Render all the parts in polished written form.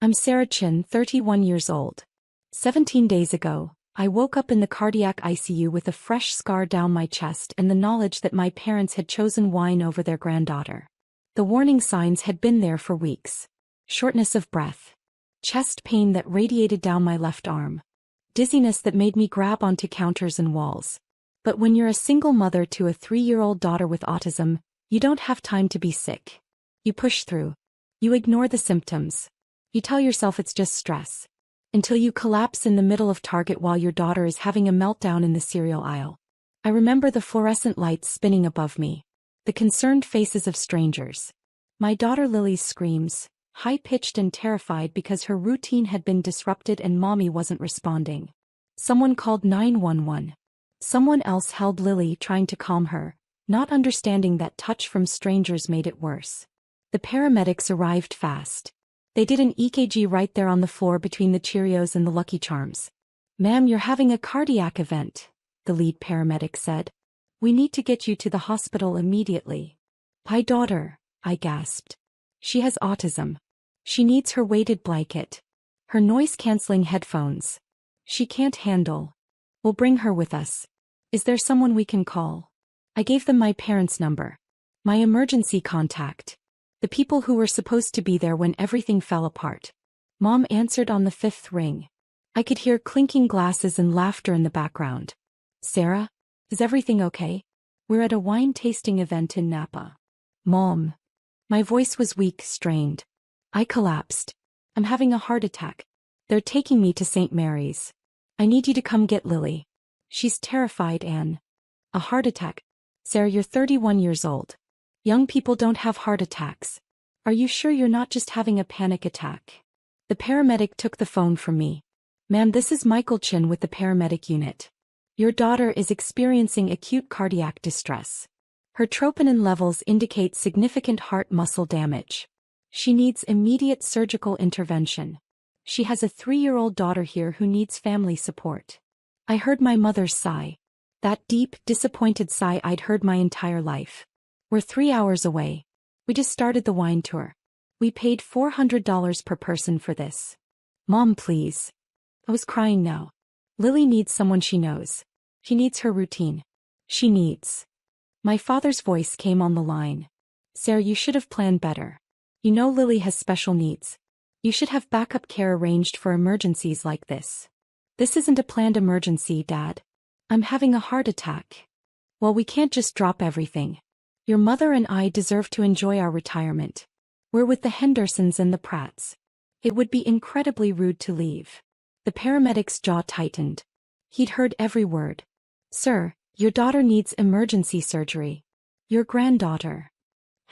I'm Sarah Chin, 31 years old. 17 days ago, I woke up in the cardiac ICU with a fresh scar down my chest and the knowledge that my parents had chosen wine over their granddaughter. The warning signs had been there for weeks. Shortness of breath. Chest pain that radiated down my left arm. Dizziness that made me grab onto counters and walls. But when you're a single mother to a 3-year-old daughter with autism, you don't have time to be sick. You push through. You ignore the symptoms. You tell yourself it's just stress. Until you collapse in the middle of Target while your daughter is having a meltdown in the cereal aisle. I remember the fluorescent lights spinning above me. The concerned faces of strangers. My daughter Lily's screams, high-pitched and terrified because her routine had been disrupted and mommy wasn't responding. Someone called 911. Someone else held Lily trying to calm her, not understanding that touch from strangers made it worse. The paramedics arrived fast. They did an EKG right there on the floor between the Cheerios and the Lucky Charms. "Ma'am, you're having a cardiac event," the lead paramedic said. "We need to get you to the hospital immediately." "My daughter," I gasped. "She has autism. She needs her weighted blanket. Her noise-canceling headphones. She can't handle. We'll bring her with us. Is there someone we can call?" I gave them my parents' number. My emergency contact. The people who were supposed to be there when everything fell apart. Mom answered on the 5th ring. I could hear clinking glasses and laughter in the background. "Sarah? Is everything okay? We're at a wine tasting event in Napa." "Mom." My voice was weak, strained. I collapsed. "I'm having a heart attack. They're taking me to St. Mary's. I need you to come get Lily. She's terrified and..." "A heart attack? Sarah, you're 31 years old. Young people don't have heart attacks. Are you sure you're not just having a panic attack?" The paramedic took the phone from me. "Ma'am, this is Michael Chin with the paramedic unit. Your daughter is experiencing acute cardiac distress. Her troponin levels indicate significant heart muscle damage. She needs immediate surgical intervention. She has a 3-year-old daughter here who needs family support." I heard my mother's sigh. That deep, disappointed sigh I'd heard my entire life. "We're 3 hours away. We just started the wine tour. We paid $400 per person for this. Mom, please." I was crying now. Lily needs someone she knows. She needs her routine. She needs. My father's voice came on the line. "Sarah, you should have planned better. You know Lily has special needs. You should have backup care arranged for emergencies like this." "This isn't a planned emergency, Dad. I'm having a heart attack." "Well, we can't just drop everything. Your mother and I deserve to enjoy our retirement. We're with the Hendersons and the Pratts. It would be incredibly rude to leave." The paramedic's jaw tightened. He'd heard every word. "Sir, your daughter needs emergency surgery. Your granddaughter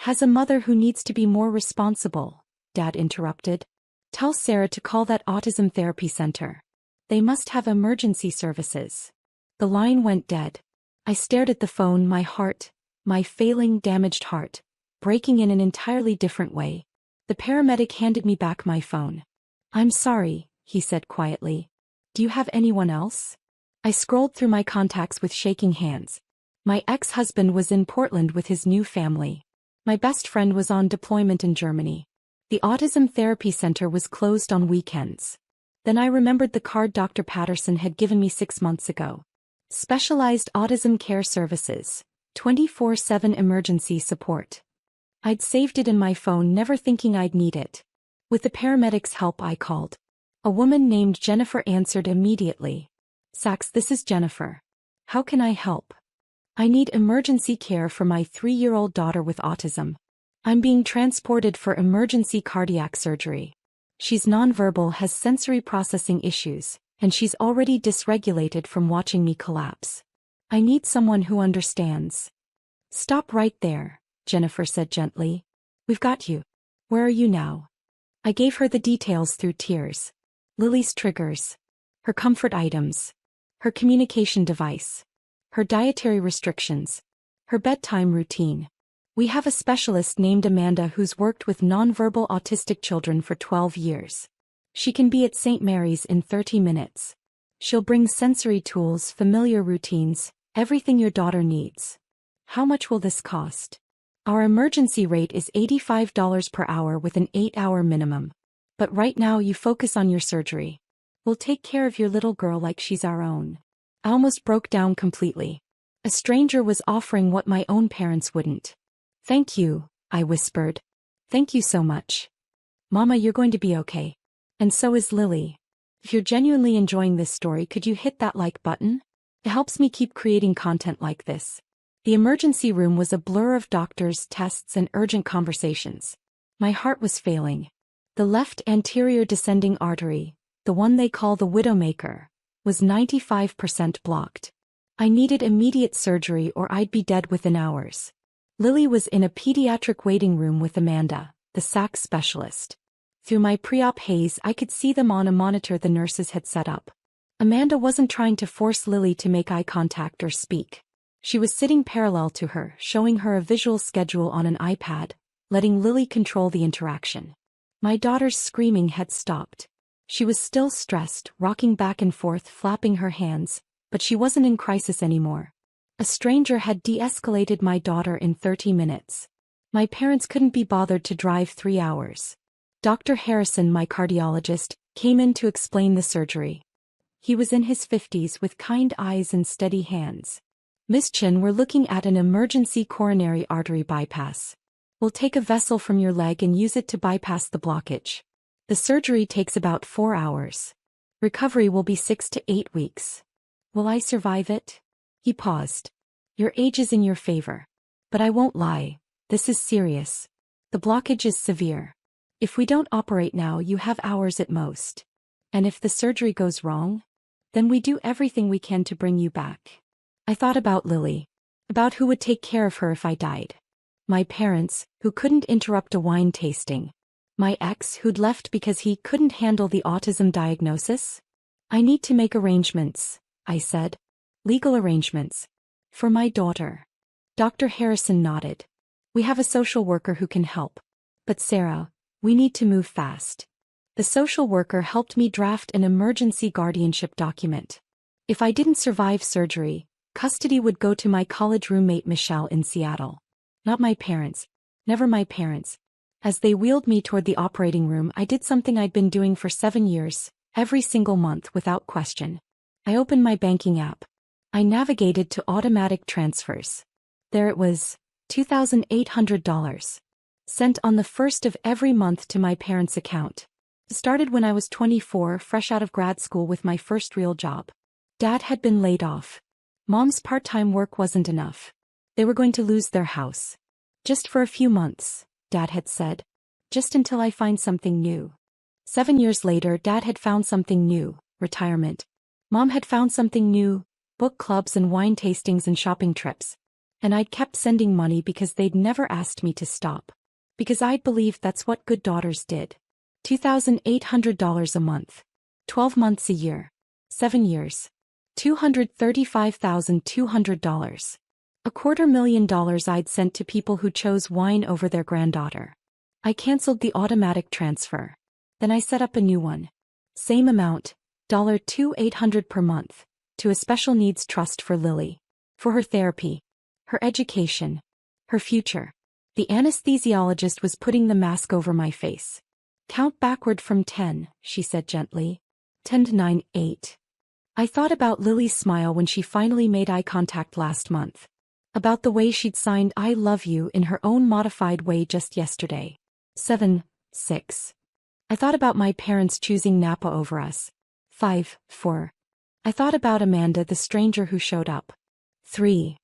has a mother who needs to be more responsible," Dad interrupted. "Tell Sarah to call that autism therapy center. They must have emergency services." The line went dead. I stared at the phone, my failing, damaged heart, breaking in an entirely different way. The paramedic handed me back my phone. "I'm sorry," he said quietly. "Do you have anyone else?" I scrolled through my contacts with shaking hands. My ex-husband was in Portland with his new family. My best friend was on deployment in Germany. The Autism Therapy Center was closed on weekends. Then I remembered the card Dr. Patterson had given me 6 months ago. Specialized Autism Care Services. 24/7 emergency support. I'd saved it in my phone, never thinking I'd need it. With the paramedics' help, I called. A woman named Jennifer answered immediately. "Sachs, this is Jennifer. How can I help?" "I need emergency care for my 3-year-old daughter with autism. I'm being transported for emergency cardiac surgery. She's nonverbal, has sensory processing issues, and she's already dysregulated from watching me collapse. I need someone who understands." "Stop right there," Jennifer said gently. "We've got you. Where are you now?" I gave her the details through tears. Lily's triggers. Her comfort items. Her communication device. Her dietary restrictions. Her bedtime routine. "We have a specialist named Amanda who's worked with nonverbal autistic children for 12 years. She can be at St. Mary's in 30 minutes. She'll bring sensory tools, familiar routines, everything your daughter needs." "How much will this cost?" "Our emergency rate is $85 per hour with an 8-hour minimum. But right now you focus on your surgery. We'll take care of your little girl like she's our own. I almost broke down completely. A stranger was offering what my own parents wouldn't. Thank you, I whispered. Thank you so much. Mama, you're going to be okay. And so is Lily. If you're genuinely enjoying this story, could you hit that like button? It helps me keep creating content like this. The emergency room was a blur of doctors, tests, and urgent conversations. My heart was failing. The left anterior descending artery, the one they call the widowmaker, was 95% blocked. I needed immediate surgery or I'd be dead within hours. Lily was in a pediatric waiting room with Amanda, the SAC specialist. Through my pre-op haze, I could see them on a monitor the nurses had set up. Amanda wasn't trying to force Lily to make eye contact or speak. She was sitting parallel to her, showing her a visual schedule on an iPad, letting Lily control the interaction. My daughter's screaming had stopped. She was still stressed, rocking back and forth, flapping her hands, but she wasn't in crisis anymore. A stranger had de-escalated my daughter in 30 minutes. My parents couldn't be bothered to drive 3 hours. Dr. Harrison, my cardiologist, came in to explain the surgery. He was in his 50s with kind eyes and steady hands. Miss Chin, we're looking at an emergency coronary artery bypass. We'll take a vessel from your leg and use it to bypass the blockage. The surgery takes about 4 hours. Recovery will be 6 to 8 weeks. Will I survive it? He paused. Your age is in your favor. But I won't lie, this is serious. The blockage is severe. If we don't operate now, you have hours at most. And if the surgery goes wrong, then we do everything we can to bring you back. I thought about Lily. About who would take care of her if I died. My parents, who couldn't interrupt a wine tasting. My ex, who'd left because he couldn't handle the autism diagnosis. I need to make arrangements, I said. Legal arrangements. For my daughter. Dr. Harrison nodded. We have a social worker who can help. But Sarah, we need to move fast. The social worker helped me draft an emergency guardianship document. If I didn't survive surgery, custody would go to my college roommate Michelle in Seattle. Not my parents. Never my parents. As they wheeled me toward the operating room, I did something I'd been doing for 7 years, every single month without question. I opened my banking app. I navigated to automatic transfers. There it was, $2,800. Sent on the first of every month to my parents' account. Started when I was 24, fresh out of grad school with my first real job. Dad had been laid off. Mom's part-time work wasn't enough. They were going to lose their house. Just for a few months, Dad had said. Just until I find something new. 7 years later, Dad had found something new, retirement. Mom had found something new, book clubs and wine tastings and shopping trips. And I'd kept sending money because they'd never asked me to stop. Because I'd believed that's what good daughters did. $2,800 a month. 12 months a year. 7 years. $235,200. $250,000 I'd sent to people who chose wine over their granddaughter. I canceled the automatic transfer. Then I set up a new one. Same amount, $2,800 per month, to a special needs trust for Lily. For her therapy. Her education. Her future. The anesthesiologist was putting the mask over my face. Count backward from 10, she said gently. 10 to 9, 8. I thought about Lily's smile when she finally made eye contact last month. About the way she'd signed I love you in her own modified way just yesterday. 7, 6. I thought about my parents choosing Napa over us. 5, 4. I thought about Amanda, the stranger who showed up. 3.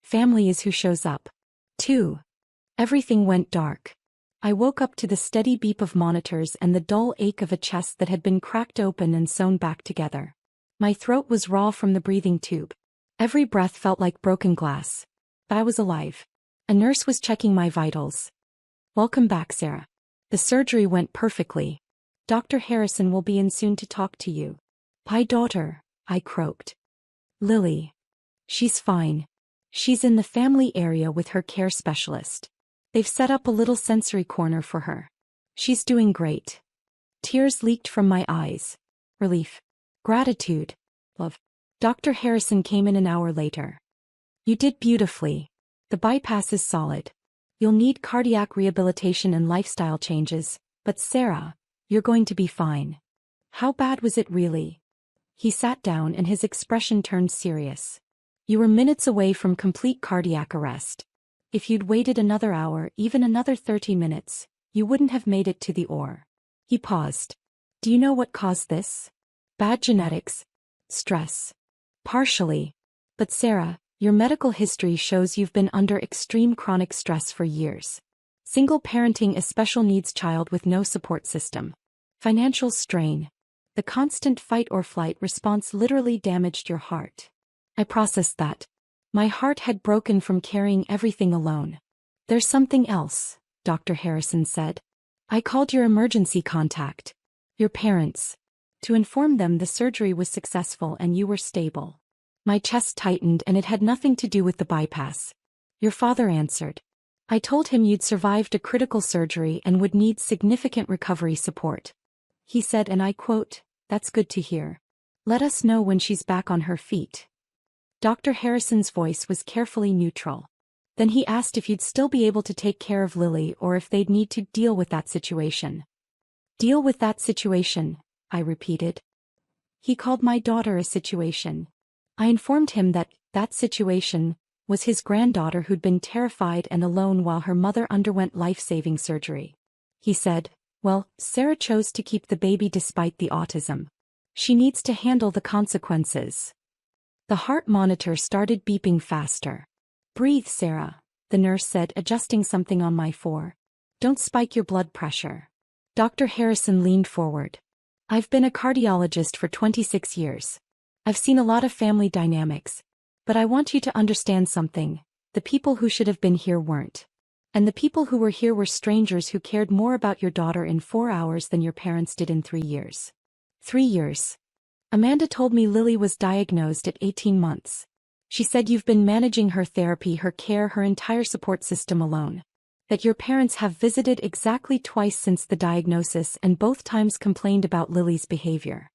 Family is who shows up. 2. Everything went dark. I woke up to the steady beep of monitors and the dull ache of a chest that had been cracked open and sewn back together. My throat was raw from the breathing tube. Every breath felt like broken glass. But I was alive. A nurse was checking my vitals. Welcome back, Sarah. The surgery went perfectly. Dr. Harrison will be in soon to talk to you. Hi, daughter, I croaked. Lily. She's fine. She's in the family area with her care specialist. They've set up a little sensory corner for her. She's doing great. Tears leaked from my eyes. Relief. Gratitude. Love. Dr. Harrison came in an hour later. You did beautifully. The bypass is solid. You'll need cardiac rehabilitation and lifestyle changes, but Sarah, You're going to be fine. How bad was it really? He sat down and his expression turned serious. You were minutes away from complete cardiac arrest. If you'd waited another hour, even another 30 minutes, you wouldn't have made it to the OR. He paused. Do you know what caused this? Bad genetics. Stress. Partially. But Sarah, your medical history shows you've been under extreme chronic stress for years. Single parenting a special needs child with no support system. Financial strain. The constant fight or flight response literally damaged your heart. I processed that. My heart had broken from carrying everything alone. There's something else, Dr. Harrison said. I called your emergency contact. Your parents. To inform them the surgery was successful and you were stable. My chest tightened and it had nothing to do with the bypass. Your father answered. I told him you'd survived a critical surgery and would need significant recovery support. He said, and I quote, "That's good to hear. Let us know when she's back on her feet." Dr. Harrison's voice was carefully neutral. Then he asked if you'd still be able to take care of Lily or if they'd need to deal with that situation. Deal with that situation, I repeated. He called my daughter a situation. I informed him that that situation was his granddaughter who'd been terrified and alone while her mother underwent life-saving surgery. He said, well, Sarah chose to keep the baby despite the autism. She needs to handle the consequences. The heart monitor started beeping faster. Breathe, Sarah, the nurse said, adjusting something on my fore. Don't spike your blood pressure. Dr. Harrison leaned forward. I've been a cardiologist for 26 years. I've seen a lot of family dynamics. But I want you to understand something. The people who should have been here weren't. And the people who were here were strangers who cared more about your daughter in 4 hours than your parents did in 3 years. 3 years. Amanda told me Lily was diagnosed at 18 months. She said you've been managing her therapy, her care, her entire support system alone. That your parents have visited exactly twice since the diagnosis and both times complained about Lily's behavior.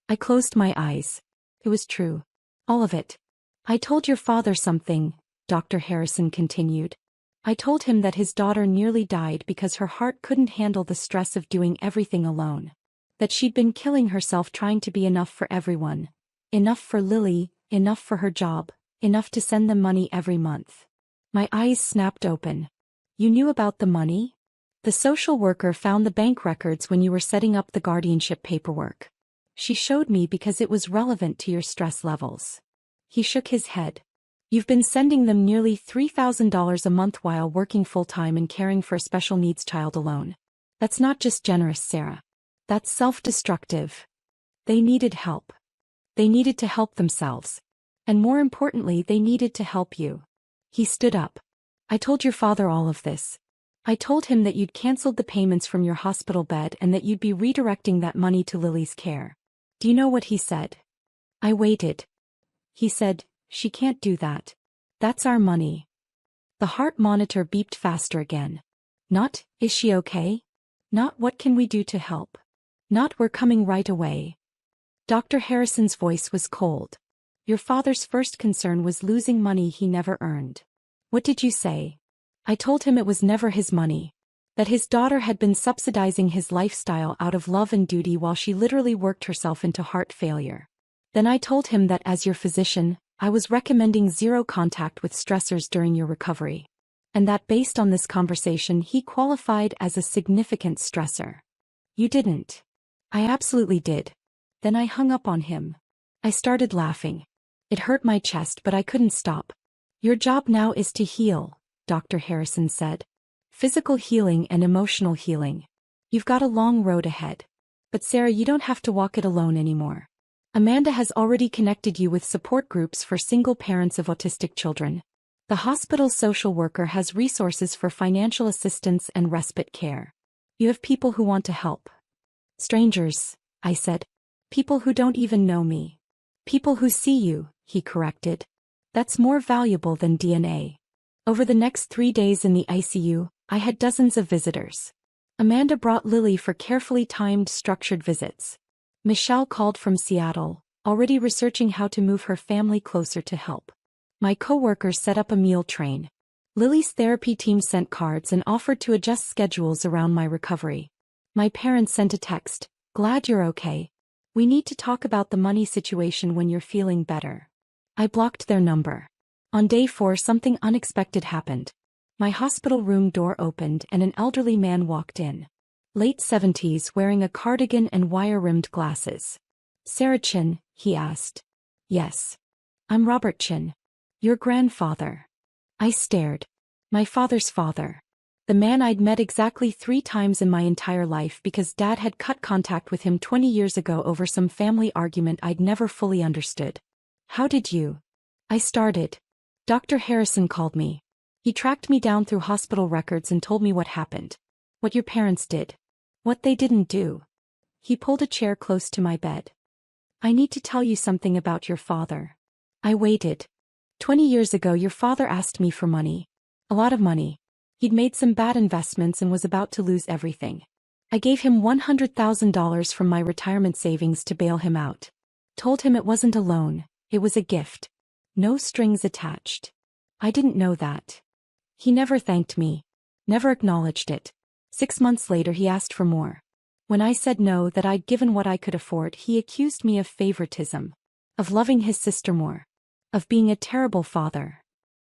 I closed my eyes. It was true. All of it. I told your father something, Dr. Harrison continued. I told him that his daughter nearly died because her heart couldn't handle the stress of doing everything alone. That she'd been killing herself trying to be enough for everyone. Enough for Lily, enough for her job, enough to send them money every month. My eyes snapped open. You knew about the money? The social worker found the bank records when you were setting up the guardianship paperwork. She showed me because it was relevant to your stress levels. He shook his head. You've been sending them nearly $3,000 a month while working full-time and caring for a special needs child alone. That's not just generous, Sarah. That's self-destructive. They needed help. They needed to help themselves. And more importantly, they needed to help you. He stood up. I told your father all of this. I told him that you'd canceled the payments from your hospital bed and that you'd be redirecting that money to Lily's care. Do you know what he said? I waited. He said, she can't do that. That's our money. The heart monitor beeped faster again. Not, is she okay? Not, what can we do to help? Not, we're coming right away. Dr. Harrison's voice was cold. Your father's first concern was losing money he never earned. What did you say? I told him it was never his money. That his daughter had been subsidizing his lifestyle out of love and duty while she literally worked herself into heart failure. Then I told him that as your physician, I was recommending zero contact with stressors during your recovery. And that based on this conversation he qualified as a significant stressor. You didn't. I absolutely did. Then I hung up on him. I started laughing. It hurt my chest, but I couldn't stop. Your job now is to heal, Dr. Harrison said. Physical healing and emotional healing. You've got a long road ahead. But Sarah, you don't have to walk it alone anymore. Amanda has already connected you with support groups for single parents of autistic children. The hospital social worker has resources for financial assistance and respite care. You have people who want to help. Strangers, I said. People who don't even know me. People who see you, he corrected. That's more valuable than DNA. Over the next 3 days in the ICU, I had dozens of visitors. Amanda brought Lily for carefully timed, structured visits. Michelle called from Seattle, already researching how to move her family closer to help. My coworkers set up a meal train. Lily's therapy team sent cards and offered to adjust schedules around my recovery. My parents sent a text, "Glad you're okay. We need to talk about the money situation when you're feeling better." I blocked their number. On day 4, something unexpected happened. My hospital room door opened and an elderly man walked in. Late 70s, wearing a cardigan and wire-rimmed glasses. "Sarah Chin?" he asked. "Yes. I'm Robert Chin. Your grandfather." I stared. My father's father. The man I'd met exactly 3 times in my entire life because Dad had cut contact with him 20 years ago over some family argument I'd never fully understood. "How did you?" I started. "Dr. Harrison called me. He tracked me down through hospital records and told me what happened. What your parents did. What they didn't do." He pulled a chair close to my bed. "I need to tell you something about your father." I waited. 20 years ago your father asked me for money. A lot of money. He'd made some bad investments and was about to lose everything. I gave him $100,000 from my retirement savings to bail him out. Told him it wasn't a loan, it was a gift. No strings attached. I didn't know that. He never thanked me. Never acknowledged it. 6 months later he asked for more. When I said no, that I'd given what I could afford, he accused me of favoritism. Of loving his sister more. Of being a terrible father.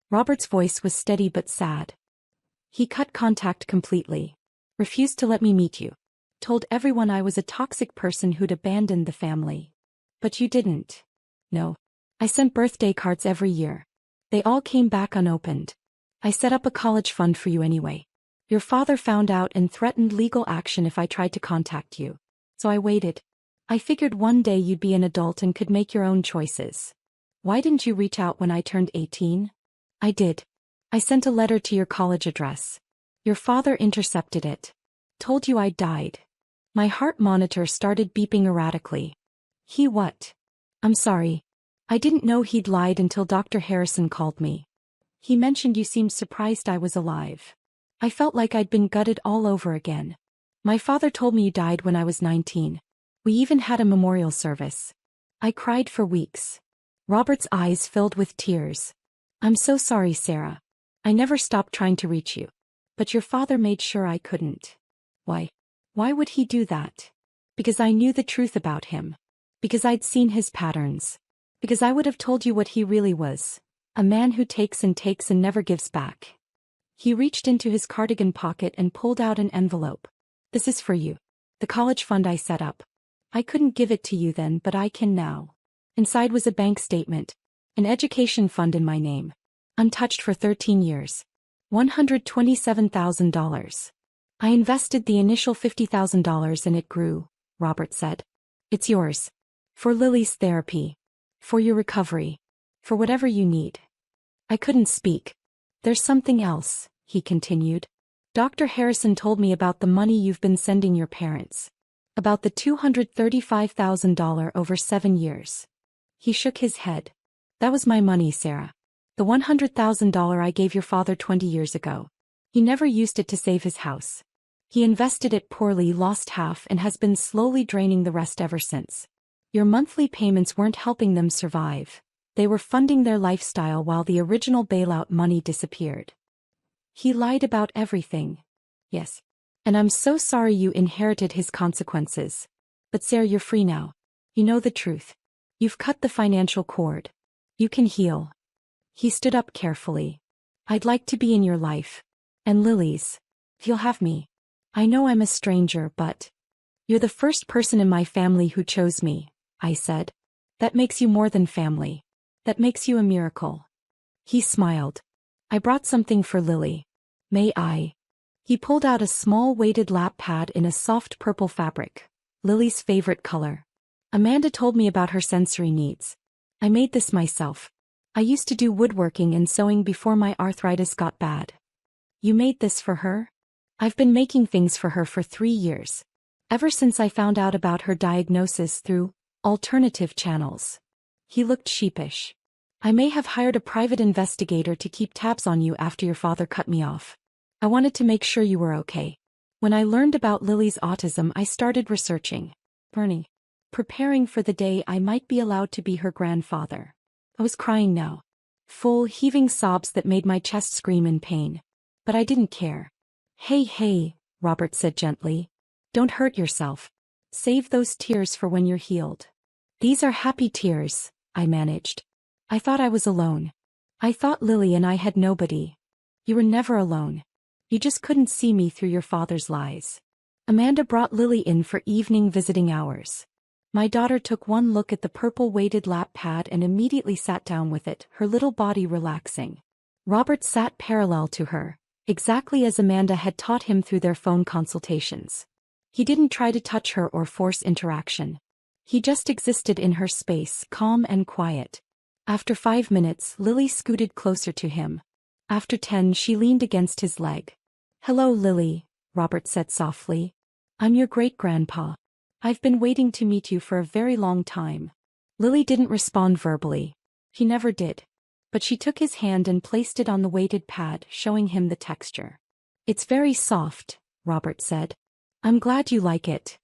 Robert's voice was steady but sad. He cut contact completely. Refused to let me meet you. Told everyone I was a toxic person who'd abandoned the family. But you didn't. No. I sent birthday cards every year. They all came back unopened. I set up a college fund for you anyway. Your father found out and threatened legal action if I tried to contact you. So I waited. I figured one day you'd be an adult and could make your own choices. Why didn't you reach out when I turned 18? I did. I sent a letter to your college address. Your father intercepted it. Told you I'd died. My heart monitor started beeping erratically. He what? I'm sorry. I didn't know he'd lied until Dr. Harrison called me. He mentioned you seemed surprised I was alive. I felt like I'd been gutted all over again. My father told me you died when I was 19. We even had a memorial service. I cried for weeks. Robert's eyes filled with tears. I'm so sorry, Sarah. I never stopped trying to reach you. But your father made sure I couldn't. Why? Why would he do that? Because I knew the truth about him. Because I'd seen his patterns. Because I would have told you what he really was. A man who takes and never gives back. He reached into his cardigan pocket and pulled out an envelope. This is for you. The college fund I set up. I couldn't give it to you then, but I can now. Inside was a bank statement. An education fund in my name. Untouched for 13 years. $127,000. I invested the initial $50,000 and it grew, Robert said. It's yours. For Lily's therapy. For your recovery. For whatever you need. I couldn't speak. There's something else, he continued. Dr. Harrison told me about the money you've been sending your parents. About the $235,000 over 7 years. He shook his head. That was my money, Sarah. The $100,000 I gave your father 20 years ago. He never used it to save his house. He invested it poorly, lost half, and has been slowly draining the rest ever since. Your monthly payments weren't helping them survive. They were funding their lifestyle while the original bailout money disappeared. He lied about everything. Yes. And I'm so sorry you inherited his consequences. But Sarah, you're free now. You know the truth. You've cut the financial cord. You can heal. He stood up carefully. I'd like to be in your life. And Lily's. You'll have me. I know I'm a stranger, but you're the first person in my family who chose me, I said. That makes you more than family. That makes you a miracle. He smiled. I brought something for Lily. May I? He pulled out a small weighted lap pad in a soft purple fabric. Lily's favorite color. Amanda told me about her sensory needs. I made this myself. I used to do woodworking and sewing before my arthritis got bad. You made this for her? I've been making things for her for 3 years. Ever since I found out about her diagnosis through alternative channels. He looked sheepish. I may have hired a private investigator to keep tabs on you after your father cut me off. I wanted to make sure you were okay. When I learned about Lily's autism, I started researching. Bernie. Preparing for the day I might be allowed to be her grandfather. I was crying now. Full, heaving sobs that made my chest scream in pain. But I didn't care. Hey, Robert said gently. Don't hurt yourself. Save those tears for when you're healed. These are happy tears, I managed. I thought I was alone. I thought Lily and I had nobody. You were never alone. You just couldn't see me through your father's lies. Amanda brought Lily in for evening visiting hours. My daughter took one look at the purple weighted lap pad and immediately sat down with it, her little body relaxing. Robert sat parallel to her, exactly as Amanda had taught him through their phone consultations. He didn't try to touch her or force interaction. He just existed in her space, calm and quiet. After 5 minutes, Lily scooted closer to him. After 10, she leaned against his leg. "Hello, Lily," Robert said softly. "I'm your great-grandpa. I've been waiting to meet you for a very long time." Lily didn't respond verbally. He never did. But she took his hand and placed it on the weighted pad, showing him the texture. "It's very soft," Robert said. "I'm glad you like it."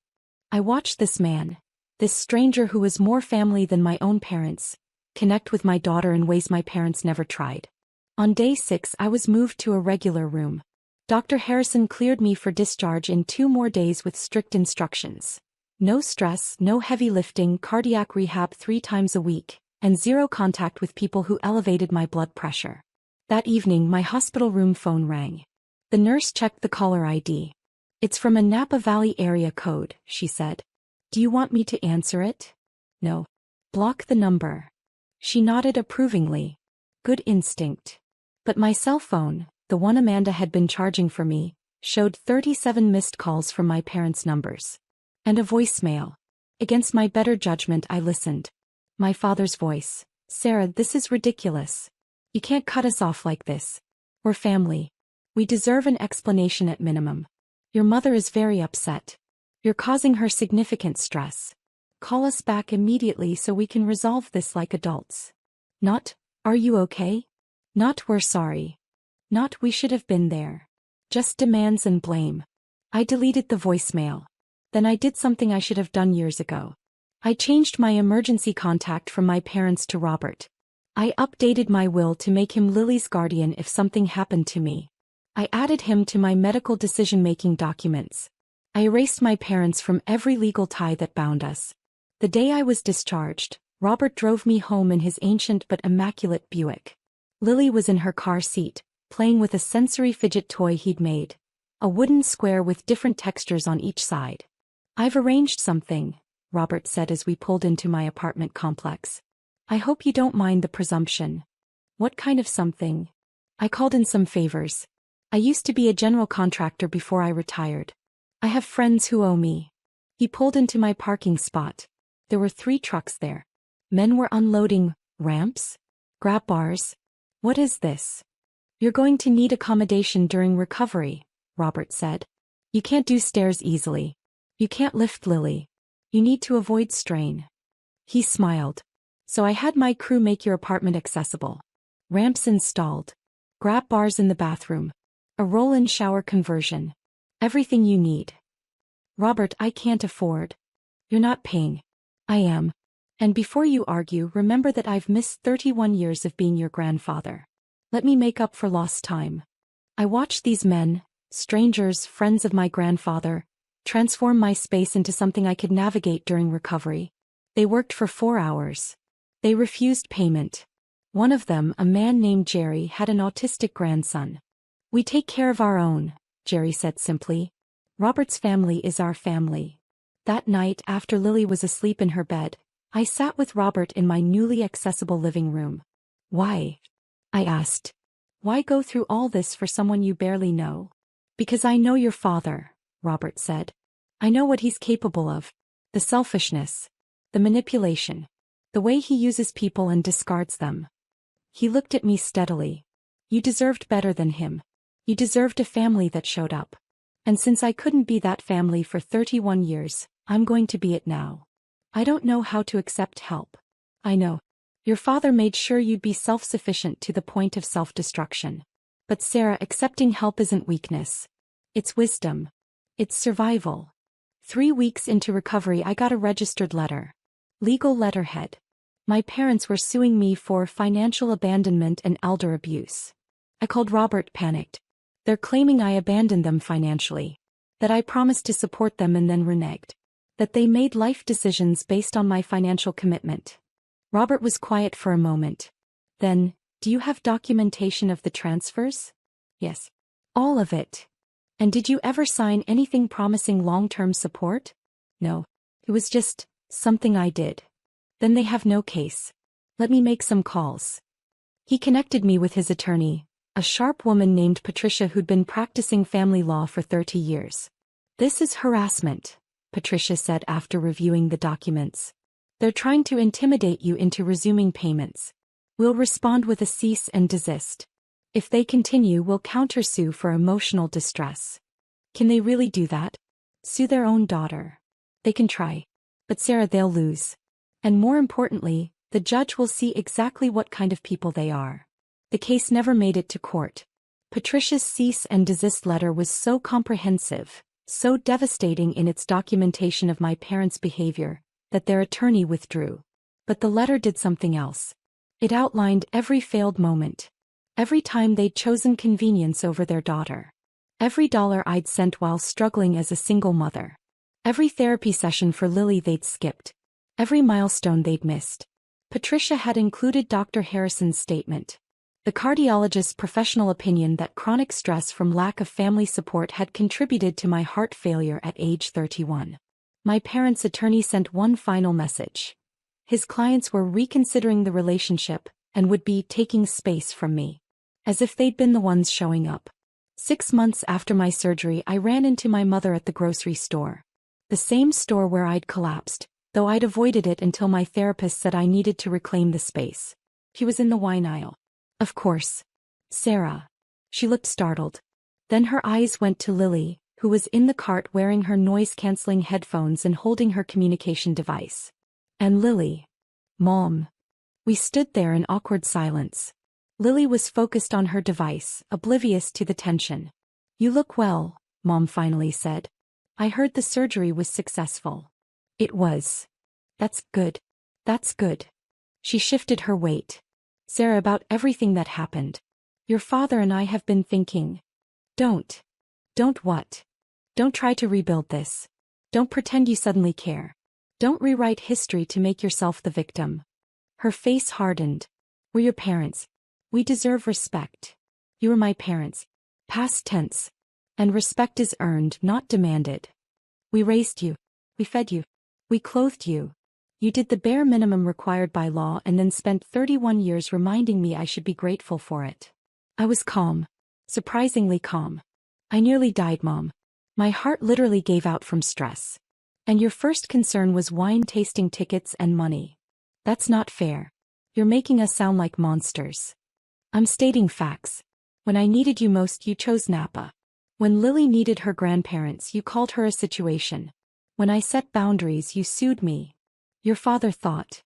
I watched this man, this stranger who was more family than my own parents, connect with my daughter in ways my parents never tried. On day 6, I was moved to a regular room. Dr. Harrison cleared me for discharge in 2 more days with strict instructions. No stress, no heavy lifting, cardiac rehab 3 times a week, and 0 contact with people who elevated my blood pressure. That evening, my hospital room phone rang. The nurse checked the caller ID. "It's from a Napa Valley area code," she said. "Do you want me to answer it?" "No. Block the number." She nodded approvingly. Good instinct. But my cell phone, the one Amanda had been charging for me, showed 37 missed calls from my parents' numbers. And a voicemail. Against my better judgment, I listened. My father's voice. "Sarah, this is ridiculous. You can't cut us off like this. We're family. We deserve an explanation at minimum. Your mother is very upset. You're causing her significant stress. Call us back immediately so we can resolve this like adults." Not, "Are you okay?" Not, "We're sorry." Not, "We should have been there." Just demands and blame. I deleted the voicemail. Then I did something I should have done years ago. I changed my emergency contact from my parents to Robert. I updated my will to make him Lily's guardian if something happened to me. I added him to my medical decision-making documents. I erased my parents from every legal tie that bound us. The day I was discharged, Robert drove me home in his ancient but immaculate Buick. Lily was in her car seat, playing with a sensory fidget toy he'd made, a wooden square with different textures on each side. "I've arranged something," Robert said as we pulled into my apartment complex. "I hope you don't mind the presumption." "What kind of something?" "I called in some favors. I used to be a general contractor before I retired. I have friends who owe me." He pulled into my parking spot. There were 3 trucks there. Men were unloading ramps? Grab bars? "What is this?" "You're going to need accommodation during recovery," Robert said. "You can't do stairs easily. You can't lift Lily. You need to avoid strain." He smiled. "So I had my crew make your apartment accessible. Ramps installed. Grab bars in the bathroom. A roll-in shower conversion. Everything you need." "Robert, I can't afford." "You're not paying." "I am. And before you argue, remember that I've missed 31 years of being your grandfather. Let me make up for lost time." I watched these men, strangers, friends of my grandfather, transform my space into something I could navigate during recovery. They worked for 4 hours. They refused payment. One of them, a man named Jerry, had an autistic grandson. "We take care of our own," Jerry said simply. "Robert's family is our family." That night, after Lily was asleep in her bed, I sat with Robert in my newly accessible living room. "Why?" I asked. "Why go through all this for someone you barely know?" "Because I know your father," Robert said. "I know what he's capable of. The selfishness. The manipulation. The way he uses people and discards them." He looked at me steadily. "You deserved better than him. You deserved a family that showed up. And since I couldn't be that family for 31 years, I'm going to be it now. I don't know how to accept help. I know. Your father made sure you'd be self-sufficient to the point of self-destruction. But Sarah, accepting help isn't weakness. It's wisdom. It's survival." 3 weeks into recovery, I got a registered letter. Legal letterhead. My parents were suing me for financial abandonment and elder abuse. I called Robert, panicked. "They're claiming I abandoned them financially." That I promised to support them and then reneged. That they made life decisions based on my financial commitment. Robert was quiet for a moment. Then, do you have documentation of the transfers? Yes. All of it. And did you ever sign anything promising long-term support? No. It was just something I did. Then they have no case. Let me make some calls. He connected me with his attorney, a sharp woman named Patricia who'd been practicing family law for 30 years. This is harassment, Patricia said after reviewing the documents. They're trying to intimidate you into resuming payments. We'll respond with a cease and desist. If they continue, we'll countersue for emotional distress. Can they really do that? Sue their own daughter. They can try. But Sarah, they'll lose. And more importantly, the judge will see exactly what kind of people they are. The case never made it to court. Patricia's cease and desist letter was so comprehensive, so devastating in its documentation of my parents' behavior, that their attorney withdrew. But the letter did something else. It outlined every failed moment. Every time they'd chosen convenience over their daughter. Every dollar I'd sent while struggling as a single mother. Every therapy session for Lily they'd skipped. Every milestone they'd missed. Patricia had included Dr. Harrison's statement. The cardiologist's professional opinion that chronic stress from lack of family support had contributed to my heart failure at age 31. My parents' attorney sent one final message. His clients were reconsidering the relationship and would be taking space from me. As if they'd been the ones showing up. 6 months after my surgery, I ran into my mother at the grocery store. The same store where I'd collapsed, though I'd avoided it until my therapist said I needed to reclaim the space. She was in the wine aisle. Of course. Sarah. She looked startled. Then her eyes went to Lily, who was in the cart wearing her noise-canceling headphones and holding her communication device. And Lily. Mom. We stood there in awkward silence. Lily was focused on her device, oblivious to the tension. You look well, Mom finally said. I heard the surgery was successful. It was. That's good. That's good. She shifted her weight. Sarah, about everything that happened. Your father and I have been thinking. Don't. Don't what? Don't try to rebuild this. Don't pretend you suddenly care. Don't rewrite history to make yourself the victim. Her face hardened. We're your parents. We deserve respect. You were my parents. Past tense. And respect is earned, not demanded. We raised you. We fed you. We clothed you. You did the bare minimum required by law and then spent 31 years reminding me I should be grateful for it. I was calm. Surprisingly calm. I nearly died, Mom. My heart literally gave out from stress. And your first concern was wine tasting tickets and money. That's not fair. You're making us sound like monsters. I'm stating facts. When I needed you most, you chose Napa. When Lily needed her grandparents, you called her a situation. When I set boundaries, you sued me. Your father thought.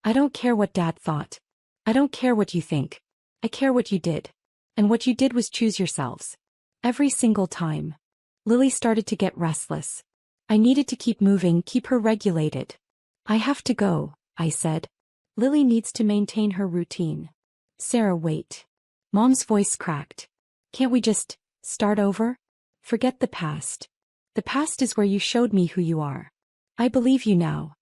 I don't care what Dad thought. I don't care what you think. I care what you did. And what you did was choose yourselves. Every single time. Lily started to get restless. I needed to keep moving, keep her regulated. I have to go, I said. Lily needs to maintain her routine. Sarah, wait. Mom's voice cracked. Can't we just start over? Forget the past. The past is where you showed me who you are. I believe you now.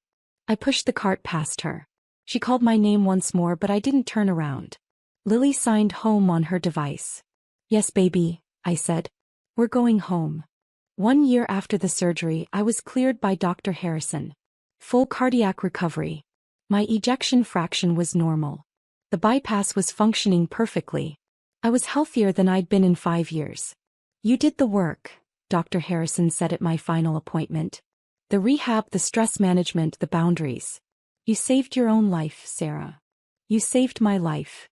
I pushed the cart past her. She called my name once more, but I didn't turn around. Lily signed home on her device. Yes, baby, I said. We're going home. 1 year after the surgery, I was cleared by Dr. Harrison. Full cardiac recovery. My ejection fraction was normal. The bypass was functioning perfectly. I was healthier than I'd been in 5 years. You did the work, Dr. Harrison said at my final appointment. The rehab, the stress management, the boundaries. You saved your own life, Sarah. You saved my life.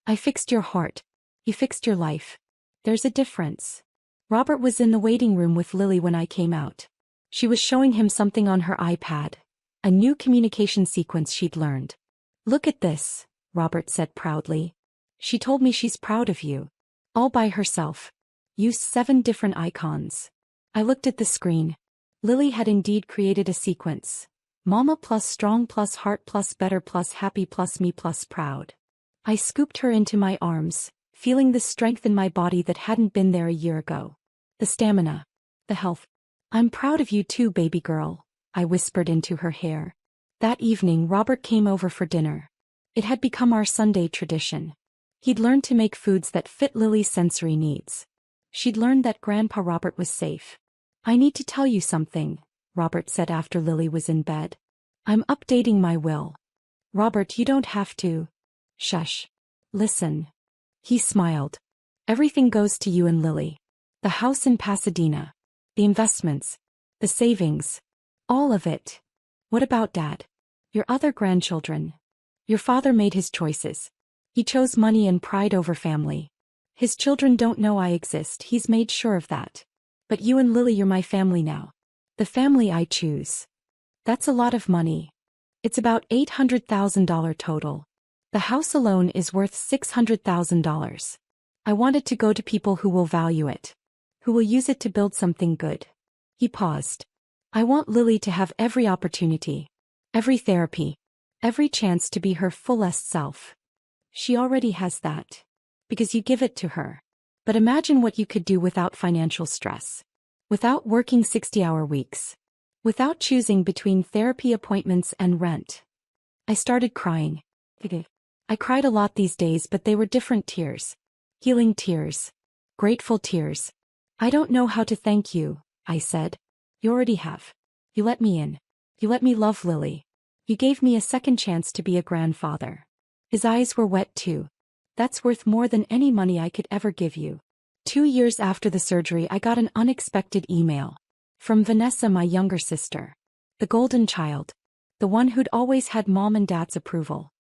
I fixed your heart. You fixed your life. There's a difference. Robert was in the waiting room with Lily when I came out. She was showing him something on her iPad. A new communication sequence she'd learned. Look at this, Robert said proudly. She told me she's proud of you. All by herself. Used 7 different icons. I looked at the screen. Lily had indeed created a sequence. Mama plus strong plus heart plus better plus happy plus me plus proud. I scooped her into my arms, feeling the strength in my body that hadn't been there a year ago. The stamina. the health. I'm proud of you too, baby girl, I whispered into her hair. That evening Robert came over for dinner. It had become our Sunday tradition. He'd learned to make foods that fit Lily's sensory needs. She'd learned that Grandpa Robert was safe. I need to tell you something, Robert said after Lily was in bed. I'm updating my will. Robert, you don't have to. Shush. Listen. He smiled. Everything goes to you and Lily. The house in Pasadena. The investments. The savings. All of it. What about Dad? Your other grandchildren? Your father made his choices. He chose money and pride over family. His children don't know I exist, he's made sure of that. But you and Lily, you're my family now. The family I choose. That's a lot of money. It's about $800,000 total. The house alone is worth $600,000. I want it to go to people who will value it. Who will use it to build something good. He paused. I want Lily to have every opportunity. Every therapy. Every chance to be her fullest self. She already has that. Because you give it to her. But imagine what you could do without financial stress. Without working 60-hour weeks. Without choosing between therapy appointments and rent. I started crying. I cried a lot these days, but they were different tears. Healing tears. Grateful tears. I don't know how to thank you, I said. You already have. You let me in. You let me love Lily. You gave me a second chance to be a grandfather. His eyes were wet too. That's worth more than any money I could ever give you. 2 years after the surgery, I got an unexpected email. From Vanessa, my younger sister. The golden child. The one who'd always had Mom and Dad's approval.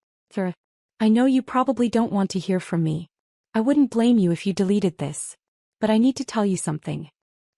I know you probably don't want to hear from me. I wouldn't blame you if you deleted this. But I need to tell you something.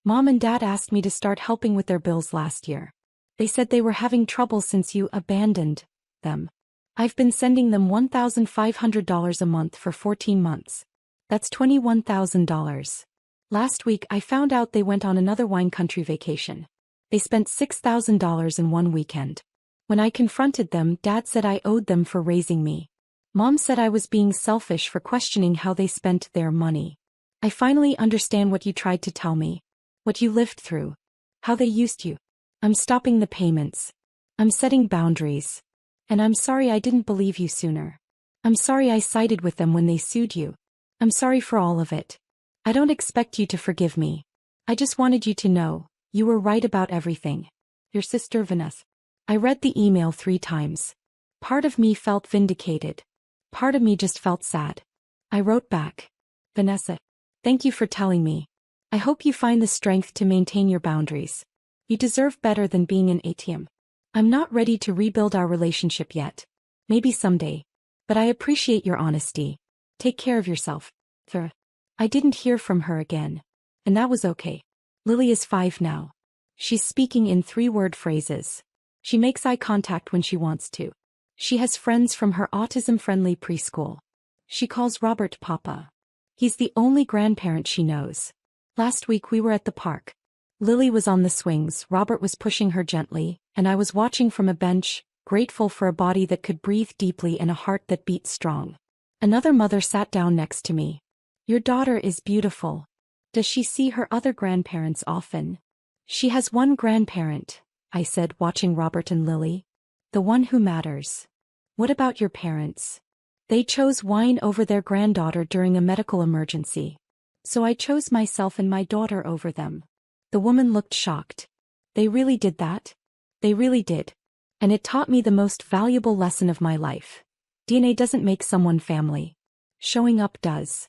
Mom and Dad asked me to start helping with their bills last year. They said they were having trouble since you abandoned them. I've been sending them $1,500 a month for 14 months. That's $21,000. Last week I found out they went on another wine country vacation. They spent $6,000 in one weekend. When I confronted them, Dad said I owed them for raising me. Mom said I was being selfish for questioning how they spent their money. I finally understand what you tried to tell me. What you lived through. How they used you. I'm stopping the payments. I'm setting boundaries. And I'm sorry I didn't believe you sooner. I'm sorry I sided with them when they sued you. I'm sorry for all of it. I don't expect you to forgive me. I just wanted you to know, you were right about everything. Your sister Vanessa. I read the email 3 times. Part of me felt vindicated. Part of me just felt sad. I wrote back. Vanessa. Thank you for telling me. I hope you find the strength to maintain your boundaries. You deserve better than being an ATM. I'm not ready to rebuild our relationship yet. Maybe someday. But I appreciate your honesty. Take care of yourself. I didn't hear from her again. And that was okay. Lily is 5 now. She's speaking in 3-word phrases. She makes eye contact when she wants to. She has friends from her autism-friendly preschool. She calls Robert Papa. He's the only grandparent she knows. Last week we were at the park. Lily was on the swings, Robert was pushing her gently, and I was watching from a bench, grateful for a body that could breathe deeply and a heart that beat strong. Another mother sat down next to me. Your daughter is beautiful. Does she see her other grandparents often? She has one grandparent, I said, watching Robert and Lily. The one who matters. What about your parents? They chose wine over their granddaughter during a medical emergency. So I chose myself and my daughter over them. The woman looked shocked. They really did that? They really did. And it taught me the most valuable lesson of my life. DNA doesn't make someone family. Showing up does.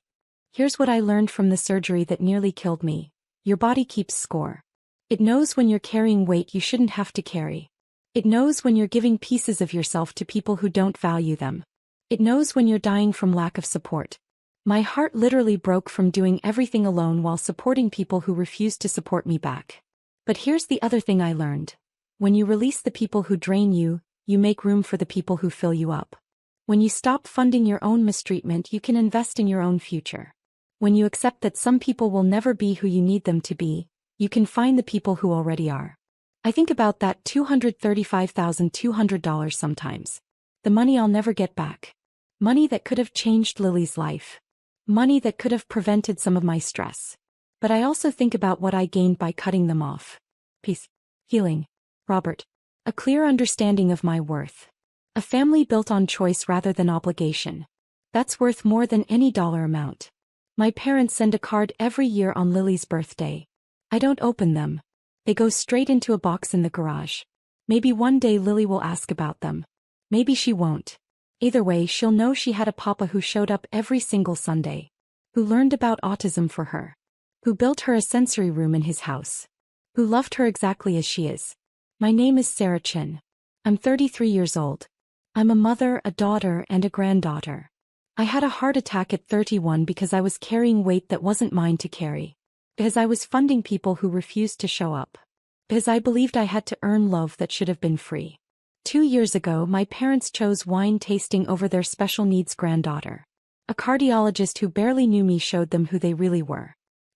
Here's what I learned from the surgery that nearly killed me. Your body keeps score. It knows when you're carrying weight you shouldn't have to carry. It knows when you're giving pieces of yourself to people who don't value them. It knows when you're dying from lack of support. My heart literally broke from doing everything alone while supporting people who refused to support me back. But here's the other thing I learned. When you release the people who drain you, you make room for the people who fill you up. When you stop funding your own mistreatment, you can invest in your own future. When you accept that some people will never be who you need them to be, you can find the people who already are. I think about that $235,200 sometimes. The money I'll never get back. Money that could have changed Lily's life. Money that could have prevented some of my stress. But I also think about what I gained by cutting them off. Peace. Healing. Robert. A clear understanding of my worth. A family built on choice rather than obligation. That's worth more than any dollar amount. My parents send a card every year on Lily's birthday. I don't open them. They go straight into a box in the garage. Maybe one day Lily will ask about them. Maybe she won't. Either way, she'll know she had a papa who showed up every single Sunday. Who learned about autism for her. Who built her a sensory room in his house. Who loved her exactly as she is. My name is Sarah Chin. I'm 33 years old. I'm a mother, a daughter, and a granddaughter. I had a heart attack at 31 because I was carrying weight that wasn't mine to carry. Because I was funding people who refused to show up. Because I believed I had to earn love that should have been free. 2 years ago, my parents chose wine tasting over their special needs granddaughter. A cardiologist who barely knew me showed them who they really were.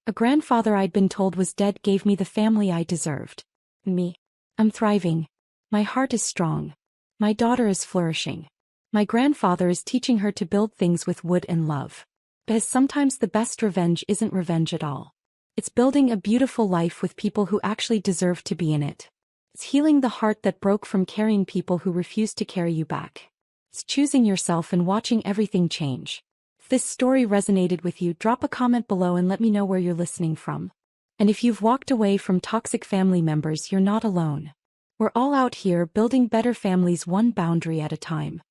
A grandfather I'd been told was dead gave me the family I deserved. Me. I'm thriving. My heart is strong. My daughter is flourishing. My grandfather is teaching her to build things with wood and love. Because sometimes the best revenge isn't revenge at all. It's building a beautiful life with people who actually deserve to be in it. It's healing the heart that broke from carrying people who refuse to carry you back. It's choosing yourself and watching everything change. If this story resonated with you, drop a comment below and let me know where you're listening from. And if you've walked away from toxic family members, you're not alone. We're all out here building better families one boundary at a time.